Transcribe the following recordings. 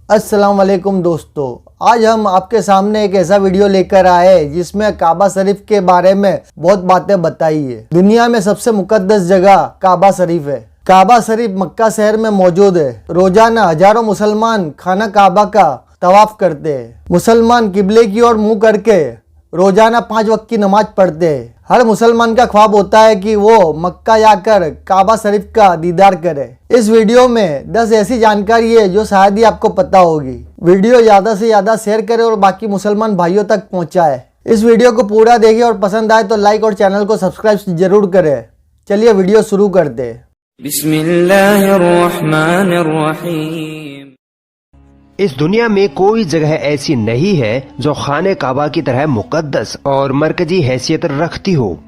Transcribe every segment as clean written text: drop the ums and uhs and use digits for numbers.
अस्सलाम वालेकुम दोस्तों, आज हम आपके सामने एक ऐसा वीडियो लेकर आए जिसमें काबा शरीफ के बारे में बहुत बातें बताई है। दुनिया में सबसे मुकद्दस जगह काबा शरीफ है। काबा शरीफ मक्का शहर में मौजूद है। रोजाना हजारों मुसलमान खाना काबा का तवाफ करते हैं। मुसलमान किबले की ओर मुंह करके रोजाना 5 वक्त की नमाज पढ़ते हैं। हर मुसलमान का ख्वाब होता है कि वो मक्का जाकर काबा शरीफ का दीदार करे। इस वीडियो में 10 ऐसी जानकारी है जो शायद ही आपको पता होगी। वीडियो ज्यादा से ज्यादा शेयर करें और बाकी मुसलमान भाइयों तक पहुंचाए। इस वीडियो को पूरा देखें और पसंद आए तो लाइक और चैनल को सब्सक्राइब जरूर करें। चलिए वीडियो शुरू करते हैं। बिस्मिल्लाहिर्रहमानिर्रहीम। इस दुनिया में कोई जगह ऐसी नहीं है जो खाने काबा की तरह मुकद्दस और मरकजी हैसियत रखती हो।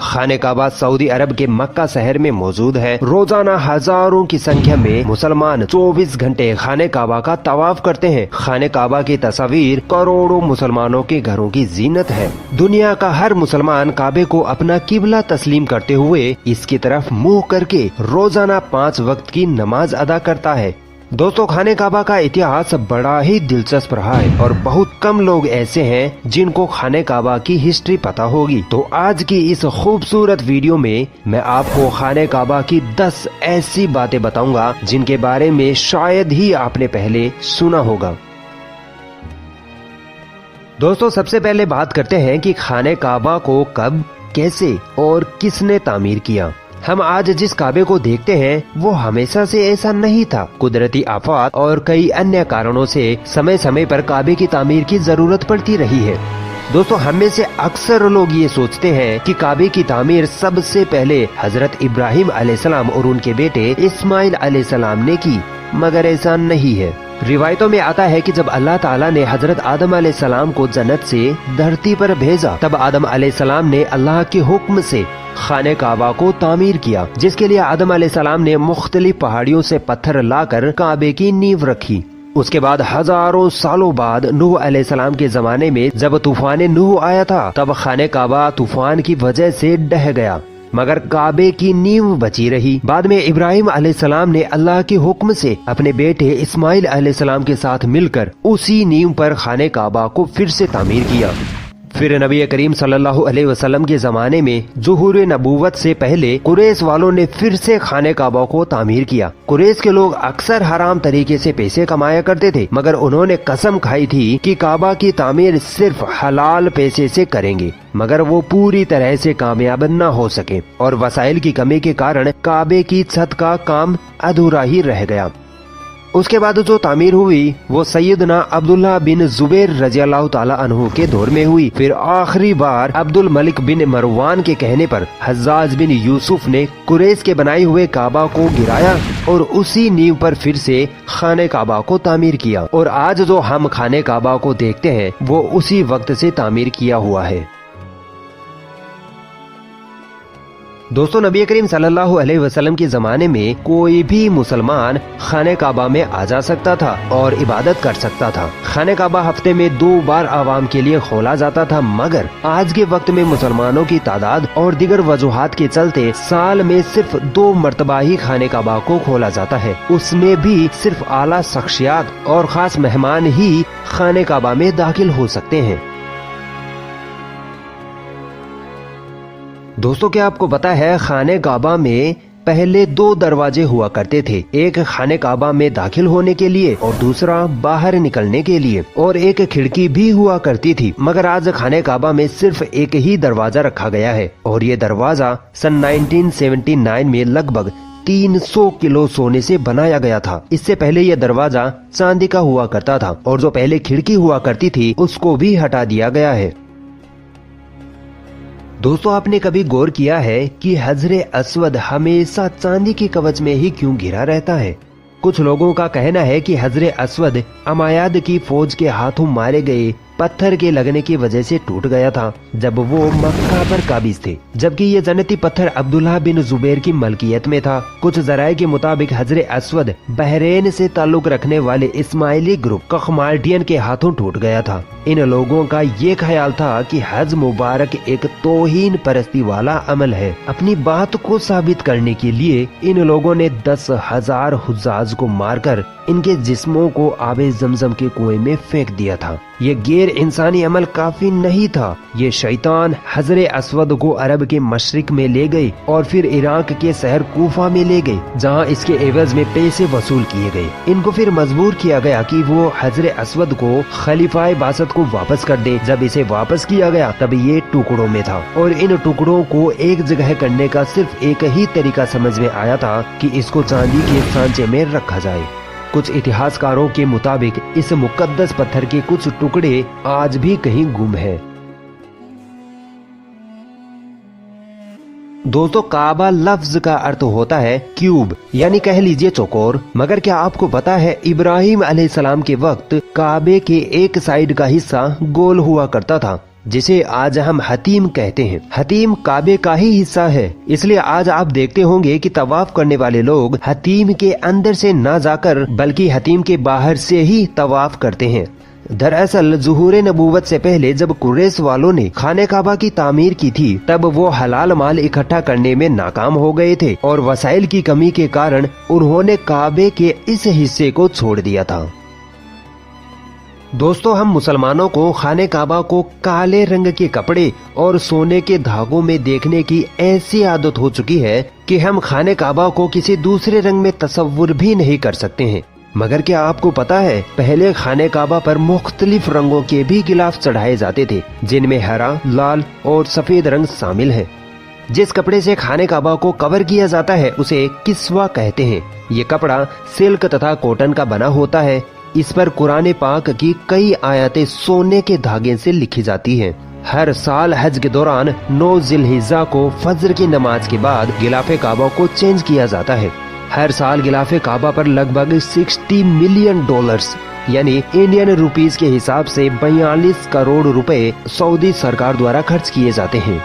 खाने काबा सऊदी अरब के मक्का शहर में मौजूद है। रोजाना हजारों की संख्या में मुसलमान 24 घंटे खाने काबा का तवाफ करते हैं। खाने काबा की तस्वीर करोड़ों मुसलमानों के घरों की जीनत है। दुनिया का हर मुसलमान काबे को अपना किबला तस्लीम करते हुए इसकी तरफ मुंह करके रोजाना 5 वक्त की नमाज अदा करता है। दोस्तों, खाने काबा का इतिहास बड़ा ही दिलचस्प रहा है और बहुत कम लोग ऐसे हैं जिनको खाने काबा की हिस्ट्री पता होगी। तो आज की इस खूबसूरत वीडियो में मैं आपको खाने काबा की 10 ऐसी बातें बताऊंगा जिनके बारे में शायद ही आपने पहले सुना होगा। दोस्तों, सबसे पहले बात करते हैं कि खाने काबा को कब, कैसे और किसने तामीर किया। हम आज जिस काबे को देखते हैं वो हमेशा से ऐसा नहीं था। कुदरती आफात और कई अन्य कारणों से समय समय पर काबे की तामीर की जरूरत पड़ती रही है। दोस्तों, हम में से अक्सर लोग ये सोचते हैं कि काबे की तामीर सबसे पहले हजरत इब्राहिम अलैहिस्सलाम और उनके बेटे इस्माइल अलैहिस्सलाम ने की, मगर ऐसा नहीं है। रिवायतों में आता है कि जब अल्लाह ताला ने हजरत आदम अलैहिस्सलाम को जन्नत से धरती पर भेजा, तब आदम अलैहिस्सलाम ने अल्लाह के हुक्म से खाने काबा को तामीर किया, जिसके लिए आदम अलैहिस्सलाम ने मुख्तलिफ पहाड़ियों से पत्थर लाकर काबे की नींव रखी। उसके बाद हजारों सालों बाद नूह अलैहिस्सलाम के जमाने में जब तूफान नूह आया था, तब खाने काबा तूफान की वजह से ढह गया, मगर काबे की नींव बची रही। बाद में इब्राहिम अलैहिस्सलाम ने अल्लाह के हुक्म से अपने बेटे इस्माइल अलैहिस्सलाम के साथ मिलकर उसी नींव पर खाने काबा को फिर से तामीर किया। फिर नबी करीम सल्लल्लाहु अलैहि वसल्लम के जमाने में ज़ुहूर नबूवत से पहले कुरैश वालों ने फिर से खाने काबा को तामीर किया। कुरैश के लोग अक्सर हराम तरीके से पैसे कमाया करते थे, मगर उन्होंने कसम खाई थी कि काबा की तामीर सिर्फ हलाल पैसे से करेंगे, मगर वो पूरी तरह से कामयाब न हो सके और वसाइल की कमी के कारण काबे की छत का काम अधूरा ही रह गया। उसके बाद जो तामीर हुई वो सैयदना अब्दुल्ला बिन जुबैर रज़ियल्लाहु ताला अन्हु के दौर में हुई। फिर आखिरी बार अब्दुल मलिक बिन मरवान के कहने पर हज्जाज बिन यूसुफ ने कुरैश के बनाए हुए काबा को गिराया और उसी नींव पर फिर से खाने काबा को तामीर किया। और आज जो हम खाने काबा को देखते हैं वो उसी वक्त से तामीर किया हुआ है। दोस्तों, नबी करीम सल्लल्लाहु अलैहि वसल्लम के जमाने में कोई भी मुसलमान खाने काबा में आ जा सकता था और इबादत कर सकता था। खाने काबा हफ्ते में 2 बार आवाम के लिए खोला जाता था, मगर आज के वक्त में मुसलमानों की तादाद और दीगर वजूहात के चलते साल में सिर्फ 2 मरतबा ही खाने काबा को खोला जाता है। उसमें भी सिर्फ आला शख्सियात और खास मेहमान ही खाने काबा में दाखिल हो सकते हैं। दोस्तों, क्या आपको पता है खाने काबा में पहले 2 दरवाजे हुआ करते थे, एक खाने काबा में दाखिल होने के लिए और दूसरा बाहर निकलने के लिए, और एक खिड़की भी हुआ करती थी। मगर आज खाने काबा में सिर्फ एक ही दरवाजा रखा गया है और ये दरवाजा सन 1979 में लगभग 300 किलो सोने से बनाया गया था। इससे पहले यह दरवाजा चांदी का हुआ करता था और जो पहले खिड़की हुआ करती थी उसको भी हटा दिया गया है। दोस्तों, आपने कभी गौर किया है कि हजरे अस्वद हमेशा चांदी के कवच में ही क्यों घिरा रहता है? कुछ लोगों का कहना है कि हजरे अस्वद अमायाद की फौज के हाथों मारे गए पत्थर के लगने की वजह से टूट गया था जब वो मक्का पर काबिज थे, जबकि ये जन्नती पत्थर अब्दुल्ला बिन जुबैर की मलकियत में था। कुछ जराये के मुताबिक हजरे अस्वद बहरेन से ताल्लुक रखने वाले इस्माइली ग्रुप कखमाल्टियन के हाथों टूट गया था। इन लोगों का ये ख्याल था कि हज मुबारक एक तौहीन परस्ती वाला अमल है। अपनी बात को साबित करने के लिए इन लोगों ने 10,000 हुज्जाज को मारकर इनके जिस्मों को आबे जमजम के कुएं में फेंक दिया था। ये गैर इंसानी अमल काफी नहीं था। ये शैतान हजरे अस्वद को अरब के मशरिक में ले गए और फिर इराक के शहर कूफा में ले गए, जहाँ इसके एवज में पैसे वसूल किए गए। इनको फिर मजबूर किया गया कि वो हजरे अस्वद को खलीफाए बासत को वापस कर दे। जब इसे वापस किया गया तब ये टुकड़ों में था और इन टुकड़ों को एक जगह करने का सिर्फ एक ही तरीका समझ में आया था कि इसको चांदी के सांचे में रखा जाए। कुछ इतिहासकारों के मुताबिक इस मुकद्दस पत्थर के कुछ टुकड़े आज भी कहीं गुम हैं। दोस्तों, काबा लफ्ज का अर्थ होता है क्यूब, यानी कह लीजिए चौकोर। मगर क्या आपको पता है इब्राहिम अलैहिस्सलाम के वक्त काबे के एक साइड का हिस्सा गोल हुआ करता था, जिसे आज हम हतीम कहते हैं। हतीम काबे का ही हिस्सा है, इसलिए आज आप देखते होंगे कि तवाफ करने वाले लोग हतीम के अंदर से न जाकर बल्कि हतीम के बाहर से ही तवाफ करते हैं। दरअसल ज़ुहूरे नबूवत से पहले जब कुरैश वालों ने खाने काबा की तामीर की थी, तब वो हलाल माल इकट्ठा करने में नाकाम हो गए थे और वसाइल की कमी के कारण उन्होंने काबे के इस हिस्से को छोड़ दिया था। दोस्तों, हम मुसलमानों को खाने काबा को काले रंग के कपड़े और सोने के धागों में देखने की ऐसी आदत हो चुकी है कि हम खाने काबा को किसी दूसरे रंग में तस्वुर भी नहीं कर सकते हैं। मगर क्या आपको पता है, पहले खाने काबा पर मुख्तलिफ रंगों के भी गिलाफ चढ़ाए जाते थे, जिनमें हरा, लाल और सफेद रंग शामिल है। जिस कपड़े से खाने काबा को कवर किया जाता है उसे किस्वा कहते हैं। ये कपड़ा सिल्क तथा कॉटन का बना होता है। इस पर कुरान पाक की कई आयतें सोने के धागे से लिखी जाती हैं। हर साल हज के दौरान 9 जिलहिज्जा को फजर की नमाज के बाद गिलाफे काबा को चेंज किया जाता है। हर साल गिलाफे काबा पर लगभग $60 मिलियन यानी इंडियन रुपीस के हिसाब से 42 करोड़ रुपए सऊदी सरकार द्वारा खर्च किए जाते हैं।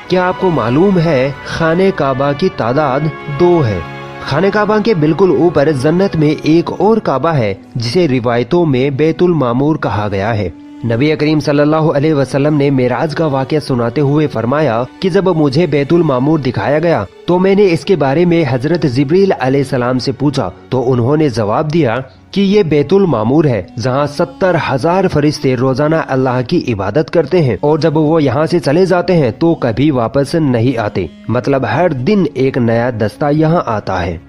क्या आपको मालूम है खाने काबा की तादाद 2 है। खाने काबा के बिल्कुल ऊपर जन्नत में एक और काबा है जिसे रिवायतों में बैतुल मामूर कहा गया है। नबी करीम सल्लल्लाहु अलैहि वसल्लम ने मेराज का वाक़या सुनाते हुए फरमाया कि जब मुझे बैतुल मामूर दिखाया गया तो मैंने इसके बारे में हजरत जिब्रील अलैहिस्सलाम से पूछा, तो उन्होंने जवाब दिया कि ये बैतुल मामूर है जहाँ 70,000 फरिश्ते रोजाना अल्लाह की इबादत करते हैं और जब वो यहाँ से चले जाते हैं तो कभी वापस नहीं आते। मतलब हर दिन एक नया दस्ता यहाँ आता है।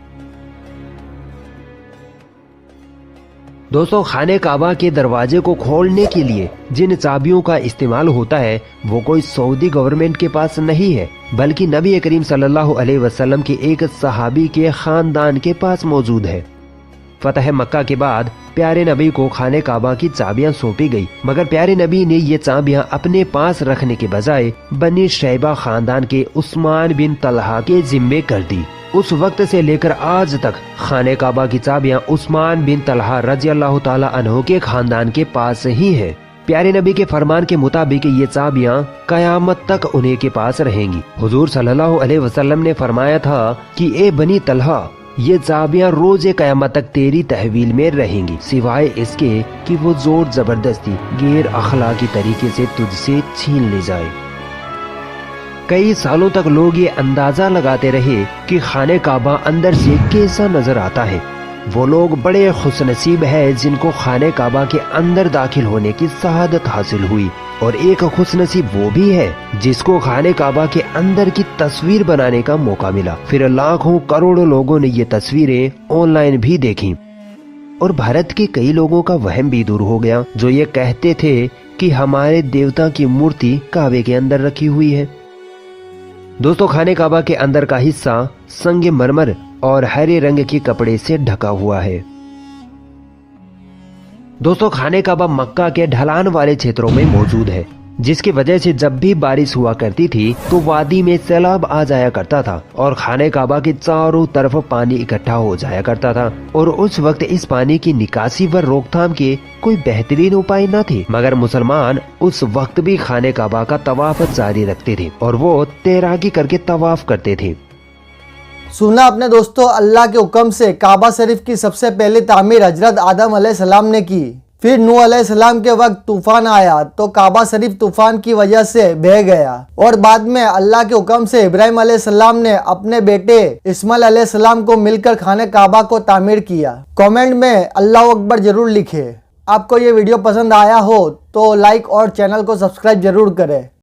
दोस्तों, खाने काबा के दरवाजे को खोलने के लिए जिन चाबियों का इस्तेमाल होता है वो कोई सऊदी गवर्नमेंट के पास नहीं है, बल्कि नबी करीम सल्लल्लाहु अलैहि वसल्लम के एक सहाबी के खानदान के पास मौजूद है। फतह मक्का के बाद प्यारे नबी को खाने काबा की चाबियां सौंपी गई, मगर प्यारे नबी ने ये चाबियां अपने पास रखने के बजाय बनी शैबा खानदान के उस्मान बिन तलहा के जिम्मे कर दी। उस वक्त से लेकर आज तक खाने काबा की चाबियां उस्मान बिन तलहा रजी अल्लाह ताला अन्हु के खानदान के पास ही है। प्यारे नबी के फरमान के मुताबिक ये चाबियां कयामत तक उन्हीं के पास रहेंगी। हुजूर सल्लल्लाहु अलैहि वसल्लम ने फरमाया था कि ए बनी तलहा, ये चाबियां रोजे कयामत तक तेरी तहवील में रहेंगी, सिवाय इसके कि वो जोर जबरदस्ती गैर अखलाकी तरीके से तुझसे छीन ले जाए। कई सालों तक लोग ये अंदाजा लगाते रहे कि खाने काबा अंदर से कैसा नजर आता है। वो लोग बड़े खुशनसीब है जिनको खाने काबा के अंदर दाखिल होने की शहादत हासिल हुई, और एक खुशनसीब वो भी है जिसको खाने काबा के अंदर की तस्वीर बनाने का मौका मिला। फिर लाखों करोड़ों लोगों ने ये तस्वीरें ऑनलाइन भी देखी और भारत के कई लोगों का वहम भी दूर हो गया जो ये कहते थे कि हमारे देवता की मूर्ति काबे के अंदर रखी हुई है। दोस्तों, खाने काबा के अंदर का हिस्सा संगमरमर और हरे रंग के कपड़े से ढका हुआ है। दोस्तों, खाने काबा मक्का के ढलान वाले क्षेत्रों में मौजूद है, जिसकी वजह से जब भी बारिश हुआ करती थी तो वादी में सैलाब आ जाया करता था और खाने काबा के चारों तरफ पानी इकट्ठा हो जाया करता था। और उस वक्त इस पानी की निकासी व रोकथाम के कोई बेहतरीन उपाय न थे, मगर मुसलमान उस वक्त भी खाने काबा का तवाफ जारी रखते थे और वो तैराकी करके तवाफ करते थे। सुना आपने दोस्तों, अल्लाह के हुक्म से काबा शरीफ की सबसे पहली तामीर हजरत आदम अलैहिस्सलाम ने की। फिर नूह अलैहिस्सलाम के वक्त तूफान आया तो काबा शरीफ तूफान की वजह से बह गया और बाद में अल्लाह के हुक्म से इब्राहिम अलैहिस्सलाम ने अपने बेटे इस्माइल अलैहिस्सलाम को मिलकर खाने काबा को तामीर किया। कमेंट में अल्लाह अकबर जरूर लिखे। आपको ये वीडियो पसंद आया हो तो लाइक और चैनल को सब्सक्राइब जरूर करें।